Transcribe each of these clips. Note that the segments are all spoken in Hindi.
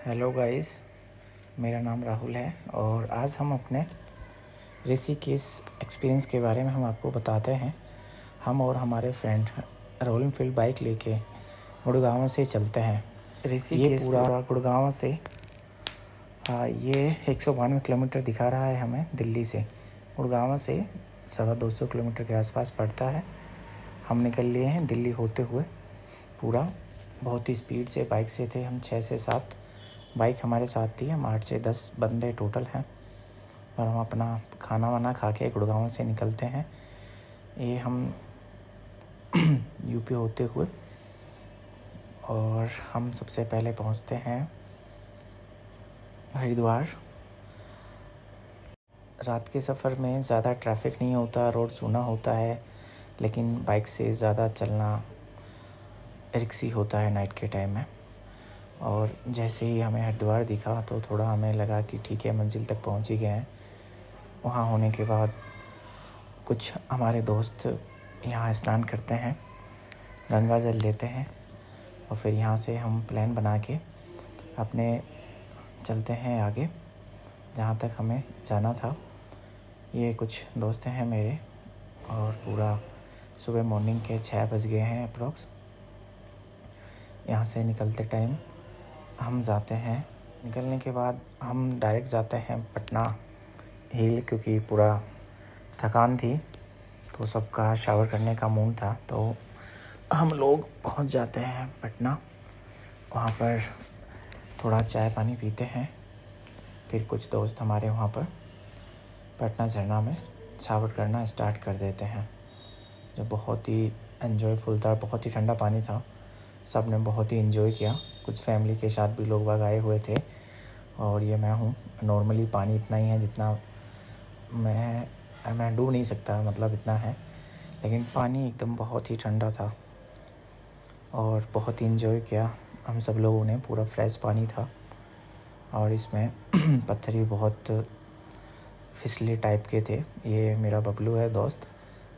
हेलो गाइस, मेरा नाम राहुल है और आज हम अपने ऋषिकेश एक्सपीरियंस के बारे में हम आपको बताते हैं। हम और हमारे फ्रेंड रॉयल एनफील्ड बाइक लेके गुड़गांव से चलते हैं। ऋषिकेश पूरा गुड़गांव से ये 192 किलोमीटर दिखा रहा है हमें दिल्ली से। गुड़गांव से 250 किलोमीटर के आसपास पड़ता है। हम निकल लिए हैं दिल्ली होते हुए। पूरा बहुत ही स्पीड से बाइक से थे हम, 6 से 7 बाइक हमारे साथ थी। हम 8 से 10 बंदे टोटल हैं और हम अपना खाना वाना खा के गुड़गांव से निकलते हैं। ये हम यूपी होते हुए और हम सबसे पहले पहुंचते हैं हरिद्वार। रात के सफ़र में ज़्यादा ट्रैफिक नहीं होता, रोड सूना होता है, लेकिन बाइक से ज़्यादा चलना रिस्की होता है नाइट के टाइम में। और जैसे ही हमें हरिद्वार दिखा तो थोड़ा हमें लगा कि ठीक है, मंजिल तक पहुंच ही गए हैं। वहाँ होने के बाद कुछ हमारे दोस्त यहाँ स्नान करते हैं, गंगा जल लेते हैं और फिर यहाँ से हम प्लान बना के अपने चलते हैं आगे जहाँ तक हमें जाना था। ये कुछ दोस्त हैं मेरे और पूरा सुबह मॉर्निंग के 6 बज गए हैं अप्रॉक्स। यहाँ से निकलते टाइम हम जाते हैं। निकलने के बाद हम डायरेक्ट जाते हैं पटना हिल, क्योंकि पूरा थकान थी तो सबका शावर करने का मूड था। तो हम लोग पहुंच जाते हैं पटना। वहाँ पर थोड़ा चाय पानी पीते हैं। फिर कुछ दोस्त हमारे वहाँ पर पटना झरना में शावर करना स्टार्ट कर देते हैं, जो बहुत ही एन्जॉयफुल था। बहुत ही ठंडा पानी था, सब ने बहुत ही एंजॉय किया। कुछ फैमिली के साथ भी लोग आए हुए थे और ये मैं हूँ। नॉर्मली पानी इतना ही है जितना मैं डूब नहीं सकता, मतलब इतना है, लेकिन पानी एकदम बहुत ही ठंडा था और बहुत ही एंजॉय किया हम सब लोगों ने। पूरा फ्रेश पानी था और इसमें पत्थर भी बहुत फिसले टाइप के थे। ये मेरा बबलू है दोस्त,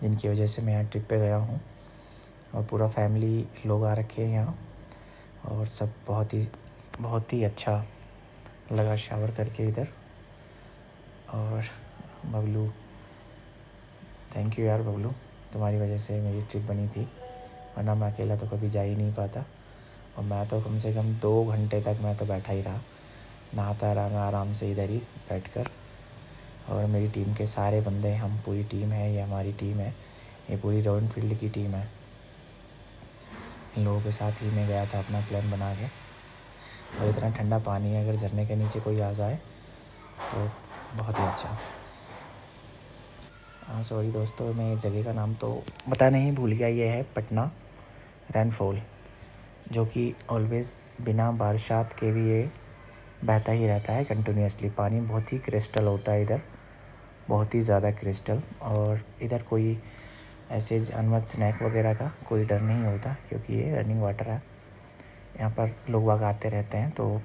जिनकी वजह से मैं यहाँ ट्रिप पे गया हूँ और पूरा फैमिली लोग आ रखे हैं यहाँ और सब बहुत ही अच्छा लगा शावर करके इधर। और बबलू, थैंक यू यार बबलू, तुम्हारी वजह से मेरी ट्रिप बनी थी, वरना मैं अकेला तो कभी जा ही नहीं पाता। और मैं तो कम से कम 2 घंटे तक मैं तो बैठा ही रहा, नहाता रहा मैं आराम से इधर ही बैठकर। और मेरी टीम के सारे बंदे, हम पूरी टीम है, ये हमारी टीम है, ये पूरी रॉयल एनफील्ड की टीम है। इन लोगों के साथ ही मैं गया था अपना प्लान बना के। और इतना ठंडा पानी है, अगर झरने के नीचे कोई आ जाए तो बहुत ही अच्छा। सॉरी दोस्तों, मैं इस जगह का नाम तो बताना ही भूल गया। ये है पटना रेनफॉल, जो कि ऑलवेज़ बिना बरसात के भी ये बहता ही रहता है कंटिन्यूसली। पानी बहुत ही क्रिस्टल होता है इधर, बहुत ही ज़्यादा क्रिस्टल। और इधर कोई ऐसे जानवर स्नैक वगैरह का कोई डर नहीं होता, क्योंकि ये रनिंग वाटर है। यहाँ पर लोग बाग आते रहते हैं, तो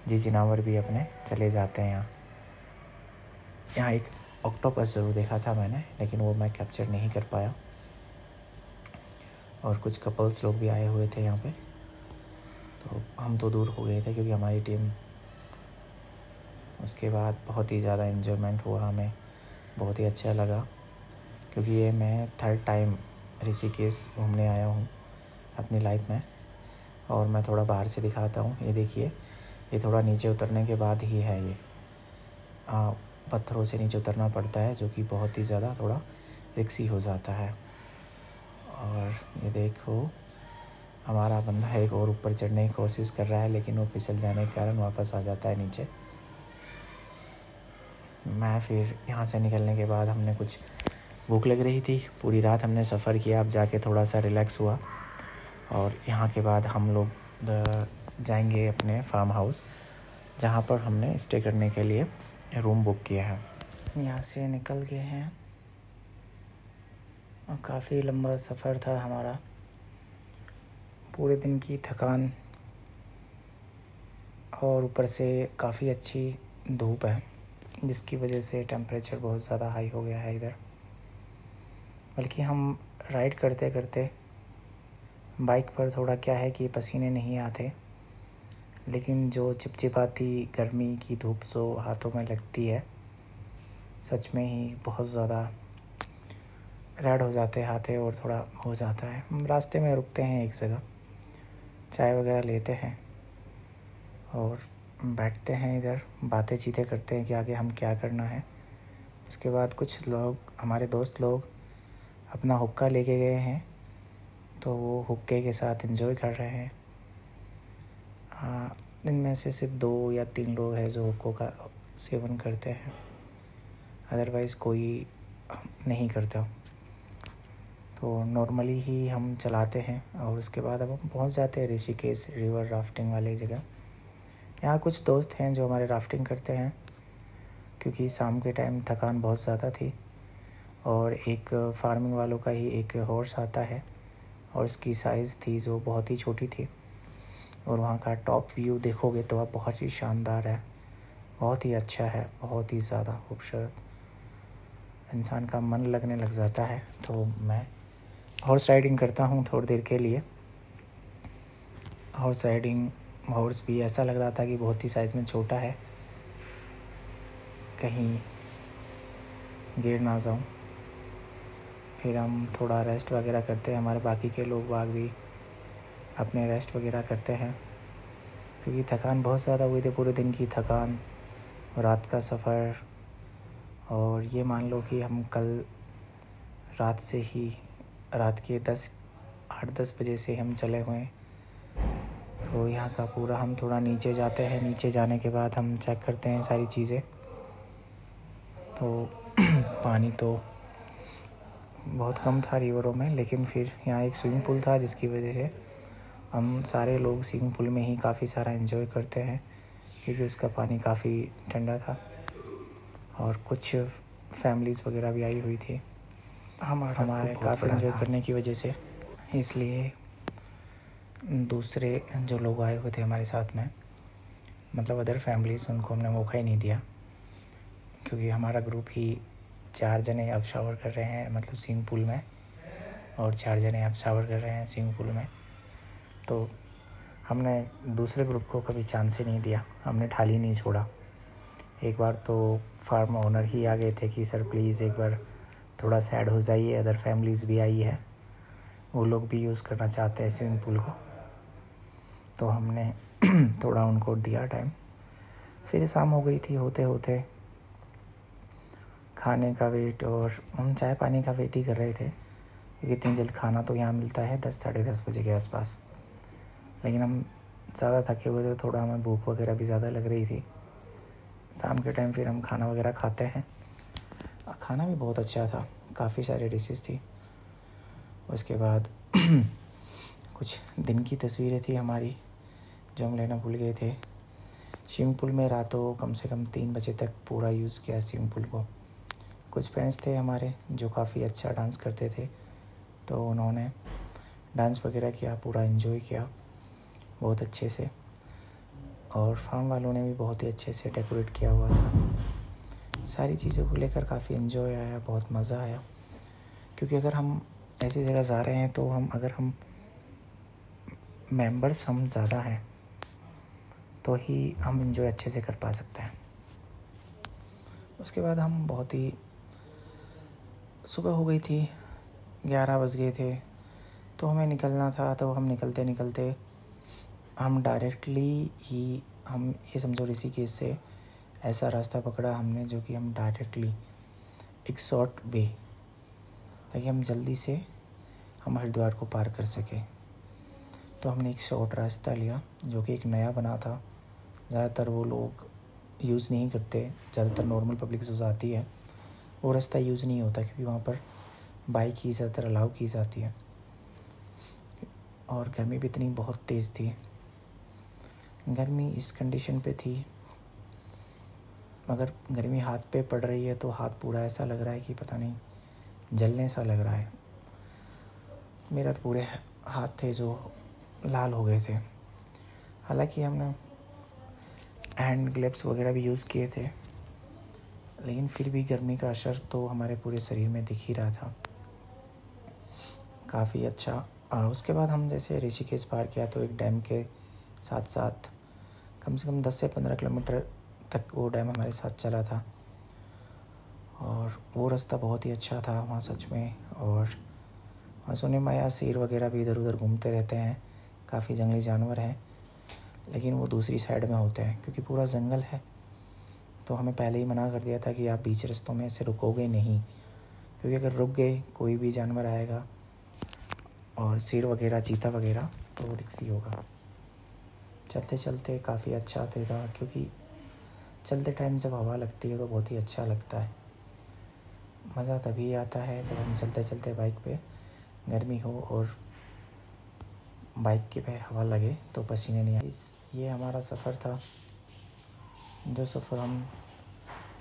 जी जानवर भी अपने चले जाते हैं यहाँ। यहाँ एक ऑक्टोपस ज़रूर देखा था मैंने, लेकिन वो मैं कैप्चर नहीं कर पाया। और कुछ कपल्स लोग भी आए हुए थे यहाँ पे, तो हम तो दूर हो गए थे क्योंकि हमारी टीम। उसके बाद बहुत ही ज़्यादा एन्जॉयमेंट हुआ हमें, बहुत ही अच्छा लगा, क्योंकि ये मैं 3rd टाइम ऋषिकेश घूमने आया हूँ अपनी लाइफ में। और मैं थोड़ा बाहर से दिखाता हूँ, ये देखिए, ये थोड़ा नीचे उतरने के बाद ही है। ये पत्थरों से नीचे उतरना पड़ता है, जो कि बहुत ही ज़्यादा थोड़ा रिस्की हो जाता है। और ये देखो, हमारा बंदा एक और ऊपर चढ़ने की कोशिश कर रहा है, लेकिन वो फिसल जाने के कारण वापस आ जाता है नीचे। मैं फिर यहाँ से निकलने के बाद हमने कुछ भूख लग रही थी, पूरी रात हमने सफ़र किया। अब जाके थोड़ा सा रिलैक्स हुआ और यहाँ के बाद हम लोग जाएंगे अपने फार्म हाउस, जहाँ पर हमने स्टे करने के लिए रूम बुक किया है। यहाँ से निकल गए हैं और काफ़ी लंबा सफ़र था हमारा। पूरे दिन की थकान और ऊपर से काफ़ी अच्छी धूप है, जिसकी वजह से टेम्परेचर बहुत ज़्यादा हाई हो गया है इधर। बल्कि हम राइड करते करते बाइक पर थोड़ा क्या है कि पसीने नहीं आते, लेकिन जो चिपचिपाती गर्मी की धूप जो हाथों में लगती है, सच में ही बहुत ज़्यादा रेड हो जाते हैं हाथे और थोड़ा हो जाता है। हम रास्ते में रुकते हैं एक जगह, चाय वगैरह लेते हैं और बैठते हैं इधर, बातें चीतें करते हैं कि आगे हम क्या करना है। उसके बाद कुछ लोग, हमारे दोस्त लोग, अपना हुक्का लेके गए हैं, तो वो हुक्के के साथ एंजॉय कर रहे हैं। इनमें से सिर्फ 2 या 3 लोग हैं जो हुक्कों का सेवन करते हैं, अदरवाइज़ कोई नहीं करता। तो नॉर्मली ही हम चलाते हैं और उसके बाद अब हम पहुंच जाते हैं ऋषिकेश रिवर राफ्टिंग वाली जगह। यहाँ कुछ दोस्त हैं जो हमारे राफ्टिंग करते हैं, क्योंकि शाम के टाइम थकान बहुत ज़्यादा थी। और एक फार्मिंग वालों का ही एक हॉर्स आता है और इसकी साइज़ थी जो बहुत ही छोटी थी, और वहाँ का टॉप व्यू देखोगे तो आप बहुत ही शानदार है, बहुत ही अच्छा है, बहुत ही ज़्यादा खूबसूरत, इंसान का मन लगने लग जाता है। तो मैं हॉर्स राइडिंग करता हूँ थोड़ी देर के लिए। हॉर्स भी ऐसा लग रहा था कि बहुत ही साइज़ में छोटा है, कहीं गिर ना जाऊँ। फिर हम थोड़ा रेस्ट वगैरह करते हैं, हमारे बाकी के लोग बाग भी अपने रेस्ट वगैरह करते हैं, क्योंकि थकान बहुत ज़्यादा हुई थी, पूरे दिन की थकान, रात का सफ़र। और ये मान लो कि हम कल रात से ही, रात के 8-10 बजे से हम चले हुए हैं। तो यहाँ का पूरा हम थोड़ा नीचे जाते हैं, नीचे जाने के बाद हम चेक करते हैं सारी चीज़ें। तो पानी तो बहुत कम था रिवरों में, लेकिन फिर यहाँ एक स्विमिंग पूल था, जिसकी वजह से हम सारे लोग स्विमिंग पूल में ही काफ़ी सारा एंजॉय करते हैं, क्योंकि उसका पानी काफ़ी ठंडा था। और कुछ फैमिलीज़ वगैरह भी आई हुई थी हमारे काफ़ी एंजॉय करने की वजह से, इसलिए दूसरे जो लोग आए हुए थे हमारे साथ में, मतलब अदर फैमिलीज़, उनको हमने मौका ही नहीं दिया, क्योंकि हमारा ग्रुप ही 4 जने अब शावर कर रहे हैं, मतलब स्विमिंग पूल में, और 4 जने अब शावर कर रहे हैं स्विमिंग पूल में। तो हमने दूसरे ग्रुप को कभी चांस ही नहीं दिया, हमने ठाली नहीं छोड़ा। एक बार तो फार्म ओनर ही आ गए थे कि सर प्लीज़ एक बार थोड़ा सैड हो जाइए, अदर फैमिलीज़ भी आई है, वो लोग भी यूज़ करना चाहते हैं स्विमिंग पूल को। तो हमने थोड़ा उनको दिया टाइम। फिर शाम हो गई थी, होते होते खाने का वेट, और हम चाय पानी का वेट ही कर रहे थे, क्योंकि इतनी जल्द खाना तो यहाँ मिलता है 10 साढ़े 10 बजे के आसपास। लेकिन हम ज़्यादा थके हुए थे, थोड़ा हमें भूख वगैरह भी ज़्यादा लग रही थी। शाम के टाइम फिर हम खाना वगैरह खाते हैं। खाना भी बहुत अच्छा था, काफ़ी सारी डिशेस थी। उसके बाद कुछ दिन की तस्वीरें थी हमारी जो हम लेना भूल गए थे। स्विमिंग पूल में रातों कम से कम 3 बजे तक पूरा यूज़ किया स्विमिंग पूल को। कुछ फ्रेंड्स थे हमारे जो काफ़ी अच्छा डांस करते थे, तो उन्होंने डांस वगैरह किया, पूरा एंजॉय किया बहुत अच्छे से। और फार्म वालों ने भी बहुत ही अच्छे से डेकोरेट किया हुआ था। सारी चीज़ों को लेकर काफ़ी एंजॉय आया, बहुत मज़ा आया, क्योंकि अगर हम ऐसी जगह जा रहे हैं तो अगर हम मेंबर्स हम ज़्यादा हैं तो ही हम एंजॉय अच्छे से कर पा सकते हैं। उसके बाद हम बहुत ही, सुबह हो गई थी, 11 बज गए थे, तो हमें निकलना था। तो हम निकलते निकलते हम डायरेक्टली ही, हम ये समझो ऋषिकेश से ऐसा रास्ता पकड़ा हमने जो कि हम डायरेक्टली एक शॉर्ट वे, ताकि हम जल्दी से हम हरिद्वार को पार कर सके। तो हमने एक शॉर्ट रास्ता लिया जो कि एक नया बना था, ज़्यादातर वो लोग यूज़ नहीं करते, ज़्यादातर नॉर्मल पब्लिक जो जाती है वो रास्ता यूज़ नहीं होता, क्योंकि वहाँ पर बाइक ही ज़्यादातर अलाउ की जाती है। और गर्मी भी इतनी बहुत तेज़ थी, गर्मी इस कंडीशन पे थी, अगर गर्मी हाथ पे पड़ रही है तो हाथ पूरा ऐसा लग रहा है कि पता नहीं जलने सा लग रहा है। मेरा तो पूरे हाथ थे जो लाल हो गए थे। हालांकि हमने हैंड ग्लव्स वगैरह भी यूज़ किए थे, लेकिन फिर भी गर्मी का असर तो हमारे पूरे शरीर में दिख ही रहा था। काफ़ी अच्छा। उसके बाद हम जैसे ऋषिकेश पार किया तो एक डैम के साथ साथ कम से कम 10 से 15 किलोमीटर तक वो डैम हमारे साथ चला था। और वो रास्ता बहुत ही अच्छा था वहाँ सच में। और वहाँ सुने में आया शेर वगैरह भी इधर उधर घूमते रहते हैं, काफ़ी जंगली जानवर हैं, लेकिन वो दूसरी साइड में होते हैं क्योंकि पूरा जंगल है। तो हमें पहले ही मना कर दिया था कि आप बीच रास्तों में ऐसे रुकोगे नहीं, क्योंकि अगर रुक गए कोई भी जानवर आएगा और शेर वगैरह चीता वगैरह तो रिस्की होगा। चलते चलते काफ़ी अच्छा था क्योंकि चलते टाइम जब हवा लगती है तो बहुत ही अच्छा लगता है। मज़ा तभी आता है जब हम चलते चलते बाइक पे, गर्मी हो और बाइक के पे हवा लगे तो पसीने नहीं आए। ये हमारा सफ़र था, जो सफ़र हम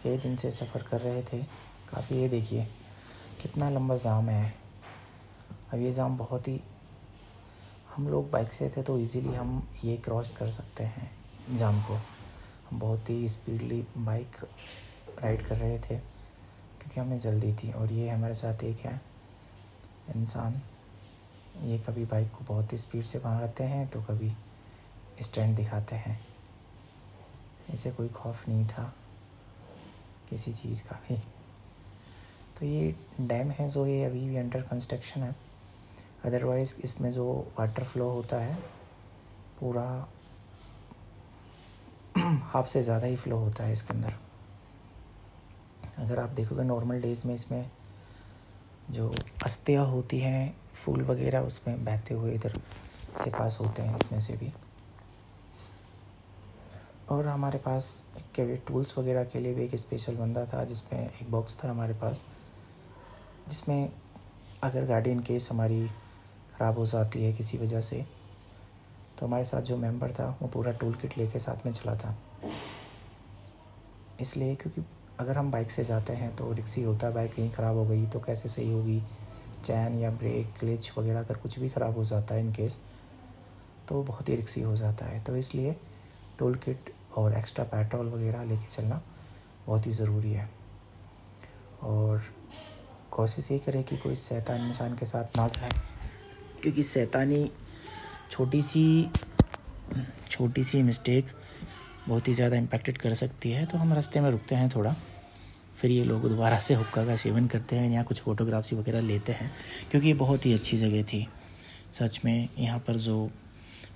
कई दिन से सफ़र कर रहे थे काफ़ी। ये देखिए कितना लंबा जाम है। अब ये जाम बहुत ही, हम लोग बाइक से थे तो इजीली हम ये क्रॉस कर सकते हैं जाम को। हम बहुत ही स्पीडली बाइक राइड कर रहे थे क्योंकि हमें जल्दी थी। और ये हमारे साथ एक है इंसान, ये कभी बाइक को बहुत ही स्पीड से भगाते हैं तो कभी स्टैंड दिखाते हैं। इसे कोई खौफ नहीं था किसी चीज़ का भी। तो ये डैम है जो ये अभी भी अंडर कंस्ट्रक्शन है। अदरवाइज़ इसमें जो वाटर फ्लो होता है पूरा हाफ से ज़्यादा ही फ्लो होता है इसके अंदर। अगर आप देखोगे नॉर्मल डेज़ में इसमें जो अस्तियाँ होती हैं फूल वगैरह उसमें बहते हुए इधर से पास होते हैं इसमें से भी। और हमारे पास के टूल्स वगैरह के लिए भी एक स्पेशल बंदा था, जिसमें एक बॉक्स था हमारे पास, जिसमें अगर गाड़ी इन केस हमारी ख़राब हो जाती है किसी वजह से तो हमारे साथ जो मेंबर था वो पूरा टूल किट लेके साथ में चला था। इसलिए क्योंकि अगर हम बाइक से जाते हैं तो रिस्की होता है, बाइक कहीं ख़राब हो गई तो कैसे सही होगी, चैन या ब्रेक क्लच वगैरह अगर कुछ भी ख़राब हो जाता है इन केस तो बहुत ही रिस्की हो जाता है। तो इसलिए टूल किट और एक्स्ट्रा पेट्रोल वगैरह लेके चलना बहुत ही ज़रूरी है। और कोशिश ये करें कि कोई शैतान इंसान के साथ ना जाए, क्योंकि शैतानी छोटी सी मिस्टेक बहुत ही ज़्यादा इम्पैक्टेड कर सकती है। तो हम रास्ते में रुकते हैं थोड़ा, फिर ये लोग दोबारा से हुक्का का सेवन करते हैं, यहाँ कुछ फ़ोटोग्राफ्स वगैरह लेते हैं क्योंकि ये बहुत ही अच्छी जगह थी सच में। यहाँ पर जो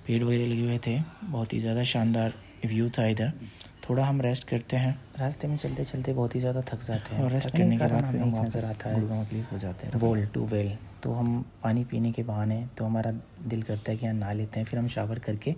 पेड़ वगैरह लगे हुए थे बहुत ही ज़्यादा शानदार व्यू था इधर। थोड़ा हम रेस्ट करते हैं, रास्ते में चलते चलते बहुत ही ज़्यादा थक जाते हैं और रेस्ट करने के बाद फिर हम वापस आता है गुड़गांव के लिए हो जाते हैं वॉल टू वेल। तो हम पानी पीने के बहाने तो हमारा दिल करता है कि यहाँ नहा लेते हैं, फिर हम शावर करके